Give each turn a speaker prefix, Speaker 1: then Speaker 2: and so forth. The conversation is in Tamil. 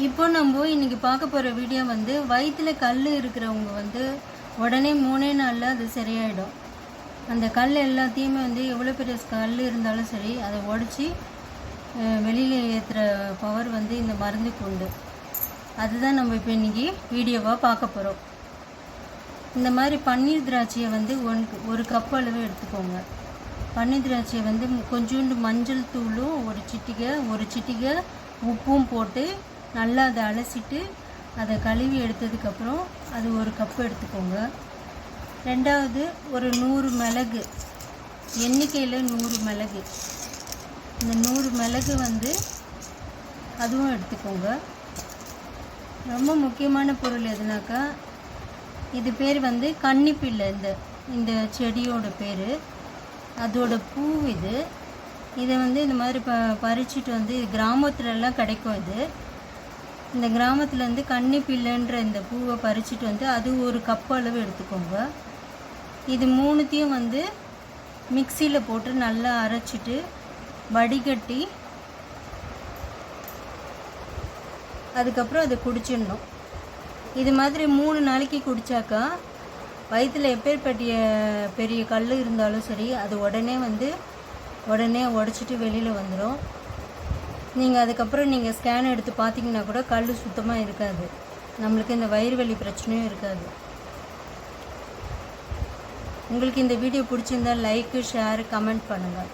Speaker 1: இப்போ நம்ம இன்றைக்கி பார்க்க போகிற வீடியோ வந்து வயிற்றில் கல் இருக்கிறவங்க வந்து உடனே 3 நாளில் அது சரியாயிடும். அந்த கல் எல்லாத்தையுமே வந்து எவ்வளோ பெரிய கல் இருந்தாலும் சரி அதை உடச்சி வெளியில் ஏற்றுற பவர் வந்து இந்த மருந்துக்கு உண்டு. அதுதான் நம்ம இப்போ இன்றைக்கி வீடியோவாக பார்க்க போகிறோம். இந்த மாதிரி பன்னீர் திராட்சையை வந்து ஒரு கப் அளவு எடுத்துக்கோங்க. பன்னீர் திராட்சையை வந்து கொஞ்சோண்டு மஞ்சள் தூளும் ஒரு சிட்டிகை உப்பும் போட்டு நல்லா அதை அலசிட்டு அதை கழுவி எடுத்ததுக்கப்புறம் அது ஒரு கப் எடுத்துக்கோங்க. ரெண்டாவது ஒரு 100 மிளகு, எண்ணிக்கையில் 100 மிளகு, இந்த 100 மிளகு வந்து அதுவும் எடுத்துக்கோங்க. ரொம்ப முக்கியமான பொருள் எதுனாக்கா, இது பேர் வந்து கன்னிப்பிள்ளை. இந்த செடியோட பேர், அதோட பூ இது. இதை வந்து இந்த மாதிரி பறிச்சுட்டு வந்து கிராமத்துலலாம் கிடைக்கும். இந்த கிராமத்தில் வந்து கன்னிப்பிள்ளைன்ற இந்த பூவை பறிச்சுட்டு வந்து அது ஒரு கப் அளவு எடுத்துக்கோங்க. இது மூணுத்தையும் வந்து மிக்சியில் போட்டு நல்லா அரைச்சிட்டு வடிகட்டி அதுக்கப்புறம் அதை குடிச்சிடணும். இது மாதிரி 3 நாளைக்கு குடித்தாக்கா வயிற்றில் எப்பேற்பட்ட பெரிய கல் இருந்தாலும் சரி அது உடனே உடச்சிட்டு வெளியில் வந்துடும். நீங்கள் அதுக்கப்புறம் நீங்கள் ஸ்கேன் எடுத்து பார்த்தீங்கன்னா கூட கல் சுத்தமாக இருக்காது. நம்மளுக்கு இந்த வயிறு வலி பிரச்சனையும் இருக்காது. உங்களுக்கு இந்த வீடியோ பிடிச்சிருந்தால் லைக்கு, ஷேர், கமெண்ட் பண்ணுங்கள்.